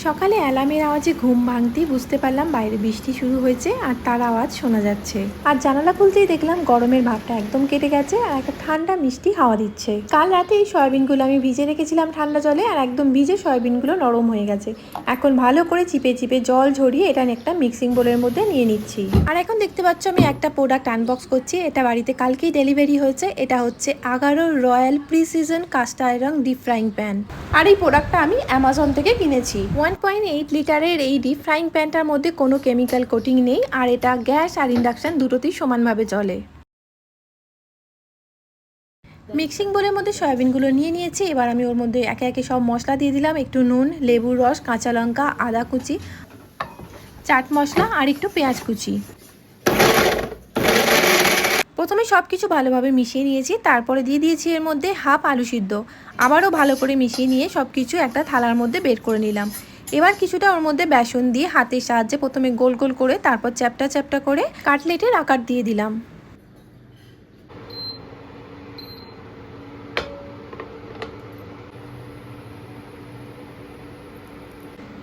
সকালে অ্যালার্মের আওয়াজে ঘুম ভাঙতেই বুঝতে পারলাম বাইরে বৃষ্টি শুরু হয়েছে আর তার আওয়াজ শোনা যাচ্ছে। আর জানালা খুলতেই দেখলাম গরমের ভাবটা একদম কেটে গেছে আর একটা ঠান্ডা মিষ্টি হাওয়া দিচ্ছে। কাল রাতে এই সয়াবিনগুলো আমি ভিজে রেখেছিলাম ঠান্ডা জলে, আর একদম ভিজে সয়াবিনগুলো নরম হয়ে গেছে। এখন ভালো করে চিপে চিপে জল ঝরিয়ে এটা একটা মিক্সিং বোলের মধ্যে নিয়ে নিচ্ছি। আর এখন দেখতে পাচ্ছ আমি একটা প্রোডাক্ট আনবক্স করছি। এটা বাড়িতে কালকেই ডেলিভারি হয়েছে। এটা হচ্ছে Agaro royal precision cast iron deep frying pan. আর এই প্রোডাক্টটা আমি অ্যামাজন থেকে কিনেছি। 1.8 লিটারের এই ডিপ ফ্রাইং প্যানটার মধ্যে কোনো কেমিক্যাল কোটিং নেই, আর এটা গ্যাস আর ইন্ডাকশন দুটোতেই সমানভাবে চলে। মিক্সিং বোলের মধ্যে সয়াবিনগুলো নিয়ে নিয়েছি। এবার আমি ওর মধ্যে একে একে সব মশলা দিয়ে দিলাম। একটু নুন, লেবুর রস, কাঁচা লঙ্কা, আদা কুচি, চাট মশলা আর একটু পেঁয়াজ কুচি। প্রথমে সব কিছু ভালোভাবে মিশিয়ে নিয়েছি, তারপরে দিয়ে দিয়েছি এর মধ্যে হাফ আলু সিদ্ধ। আবারও ভালো করে মিশিয়ে নিয়ে সব কিছু একটা থালার মধ্যে বের করে নিলাম। এবার কিছুটা ওর মধ্যে বেসন দিয়ে হাতের সাহায্যে প্রথমে গোল গোল করে তারপর চ্যাপটা চ্যাপটা করে কাটলেটের আকার দিয়ে দিলাম।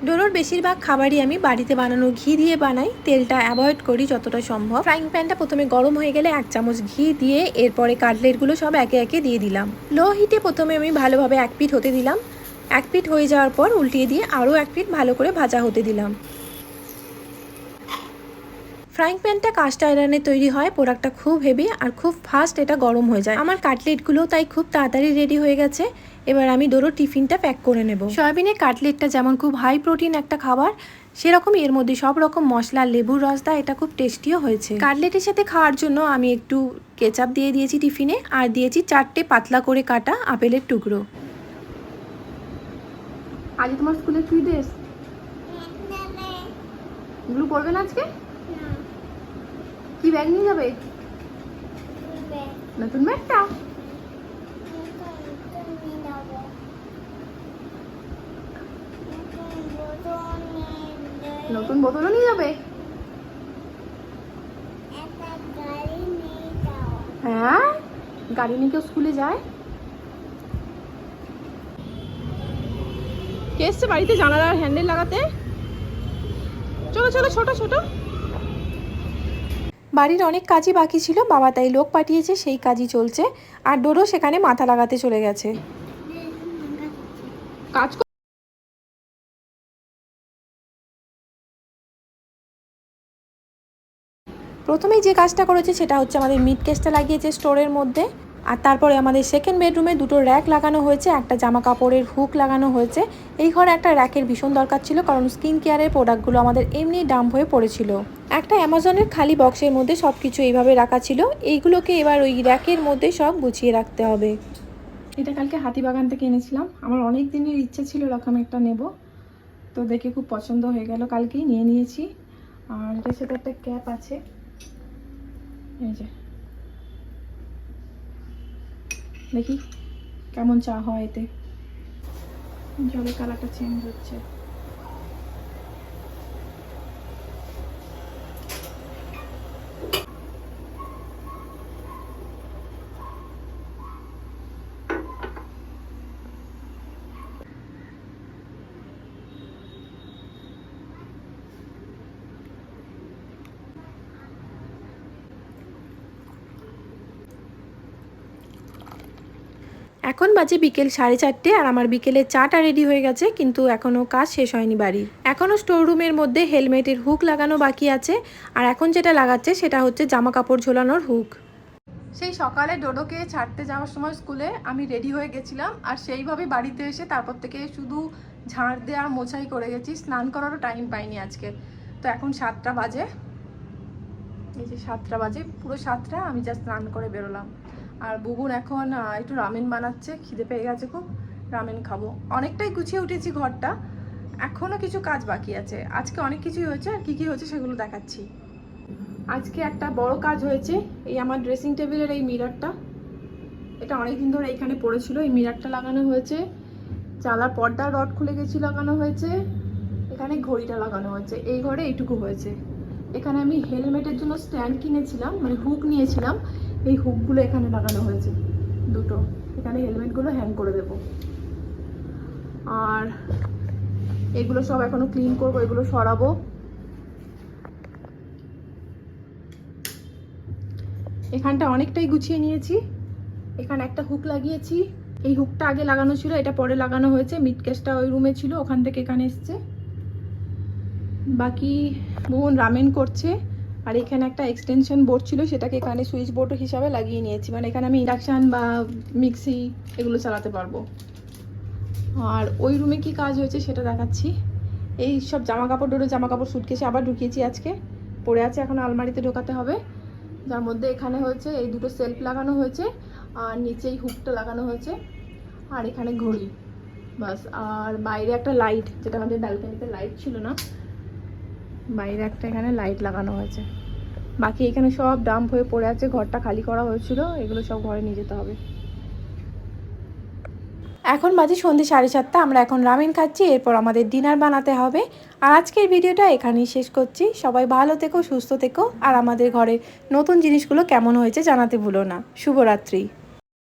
ডোরোর বেশিরভাগ খাবারই আমি বাড়িতে বানানো ঘি দিয়ে বানাই, তেলটা অ্যাভয়েড করি যতটা সম্ভব। ফ্রাইং প্যানটা প্রথমে গরম হয়ে গেলে 1 চামচ ঘি দিয়ে এরপরে কাটলেটগুলো সব একে একে দিয়ে দিলাম। লো হিটে প্রথমে আমি ভালোভাবে 1 পিঠ হতে দিলাম। 1 পিঠ হয়ে যাওয়ার পর উল্টিয়ে দিয়ে আরও 1 পিঠ ভালো করে ভাজা হতে দিলাম। ফ্রাইং প্যানটা কাস্ট আয়রনে তৈরি হয়, প্রোডাক্টটা খুব হেভি আর খুব ফাস্ট এটা গরম হয়ে যায়। আমার কাটলেটগুলো তাই খুব তাড়াতাড়ি রেডি হয়ে গেছে। এবার আমি ডোরোর টিফিনটা প্যাক করে নেব। সয়াবিনের কাটলেটটা যেমন খুব হাই প্রোটিন একটা খাবার, সেরকমই এর মধ্যে সব রকম মশলা, লেবুর রস দেয়, এটা খুব টেস্টিও হয়েছে। কাটলেটের সাথে খাওয়ার জন্য আমি একটু কেচাপ দিয়ে দিয়েছি টিফিনে, আর দিয়েছি 4টে পাতলা করে কাটা আপেলের টুকরো। আজ তোমার স্কুলে কি ড্রেস? এগুলো পরবে না আজকে? কি ব্যাগ নিয়ে যাবে? নতুন ব্যাগটা? নতুন বোতলও নিয়ে যাবে? হ্যাঁ, গাড়ি নিয়ে কেউ স্কুলে যায়? কে এসছে বাড়িতে জানালার হ্যান্ডেল লাগাতে? চলো চলো, ছোট ছোট। বাড়ির অনেক কাজই বাকি ছিল, বাবা তাই লোক পাঠিয়েছে, সেই কাজই চলছে। আর ডোরো সেখানে মাথা লাগাতে চলে গেছে। কাজ প্রথমেই যে কাজটা করেছে সেটা হচ্ছে আমাদের মিড কেসটা লাগিয়েছে স্টোরের মধ্যে। আর তারপরে আমাদের সেকেন্ড বেডরুমে 2টো র্যাক লাগানো হয়েছে, একটা জামা কাপড়ের হুক লাগানো হয়েছে। এই ঘরে একটা র্যাকের ভীষণ দরকার ছিল, কারণ স্কিন কেয়ারের প্রোডাক্টগুলো আমাদের এমনি ডাম্প হয়ে পড়েছিল। একটা অ্যামাজনের খালি বক্সের মধ্যে সব কিছু এইভাবে রাখা ছিল। এইগুলোকে এবার ওই র্যাকের মধ্যে সব গুছিয়ে রাখতে হবে। এটা কালকে হাতিবাগান থেকে এনেছিলাম। আমার অনেক দিনের ইচ্ছে ছিল এরকম একটা নেব, তো দেখে খুব পছন্দ হয়ে গেল, কালকেই নিয়ে নিয়েছি। আর এটার সাথে একটা ক্যাপ আছে, এই যে, দেখি কেমন চা হয় এতে। জলের কালারটা চেঞ্জ হচ্ছে। এখন বাজে বিকেল 4:30 আর আমার বিকেলের চাটা রেডি হয়ে গেছে, কিন্তু এখনও কাজ শেষ হয়নি বাড়ির। এখনও স্টোররুমের মধ্যে হেলমেটের হুক লাগানো বাকি আছে। আর এখন যেটা লাগাচ্ছে সেটা হচ্ছে জামা কাপড় ঝোলানোর হুক। সেই সকালে ডোডোকে ছাড়তে যাওয়ার সময় স্কুলে আমি রেডি হয়ে গেছিলাম, আর সেইভাবে বাড়িতে এসে তারপর থেকে শুধু ঝাড় দেওয়া মোছাই করে গেছি, স্নান করারও টাইম পাইনি আজকে। তো এখন 7টা বাজে, এই যে 7টা বাজে, পুরো 7টা, আমি জাস্ট স্নান করে বেরোলাম। আর বুবুন এখন একটু রামেন বানাচ্ছে, খিদে পেয়ে গেছে খুব, রামেন খাবো। অনেকটাই গুছিয়ে উঠেছি ঘরটা, এখনও কিছু কাজ বাকি আছে। আজকে অনেক কিছুই হয়েছে, আর কী কী হয়েছে সেগুলো দেখাচ্ছি। আজকে একটা বড় কাজ হয়েছে। এই আমার ড্রেসিং টেবিলের এই মিররটা, এটা অনেকদিন ধরে এইখানে পড়েছিল, এই মিররটা লাগানো হয়েছে। জানলার পর্দার রড খুলে গেছি, লাগানো হয়েছে। এখানে ঘড়িটা লাগানো হয়েছে। এই ঘরে এইটুকু হয়েছে। এখানে আমি হেলমেটের জন্য স্ট্যান্ড কিনেছিলাম, মানে হুক নিয়েছিলাম, এই হুকগুলো এখানে লাগানো হয়েছে 2টো। এখানে হেলমেটগুলো হ্যাং করে দেব। আর এগুলো সব এখনো ক্লিন করবো, এগুলো সরাবো। এখানটা অনেকটাই গুছিয়ে নিয়েছি। এখানে একটা হুক লাগিয়েছি, এই হুকটা আগে লাগানো ছিল, এটা পরে লাগানো হয়েছে। মিড কেসটা ওই রুমে ছিল, ওখান থেকে এখানে এসছে। বাকি বোন রামেন করছে, আর এখানে একটা এক্সটেনশন বোর্ড ছিল, সেটাকে এখানে সুইচ বোর্ড হিসাবে লাগিয়ে নিয়েছি, মানে এখানে আমি ইন্ডাকশান বা মিক্সি এগুলো চালাতে পারবো। আর ওই রুমে কি কাজ হয়েছে সেটা দেখাচ্ছি। এই সব জামা কাপড় সুটকেসে আবার ঢুকিয়েছি আজকে, পড়ে আছে, এখন আলমারিতে ঢোকাতে হবে। যার মধ্যে এখানে হয়েছে এই দুটো সেলফ লাগানো হয়েছে, আর নিচে এই হুকটা লাগানো হয়েছে, আর এখানে ঘড়ি, বাস। আর বাইরে একটা লাইট, যেটা আমাদের ব্যালকনিতে লাইট ছিল না, বাইরে একটা এখানে লাইট লাগানো হয়েছে। বাকি এখানে সব ডাম্প হয়ে পড়ে আছে, ঘরটা খালি করা হয়েছিল, এগুলো সব ঘরে নিয়ে যেতে হবে। এখন বাজে সন্ধ্যে 7:30, আমরা এখন রামেন খাচ্ছি, এরপর আমাদের ডিনার বানাতে হবে। আর আজকের ভিডিওটা এখানেই শেষ করছি। সবাই ভালো থেকো, সুস্থ থেকো, আর আমাদের ঘরে নতুন জিনিসগুলো কেমন হয়েছে জানাতে ভুলো না। শুভরাত্রি।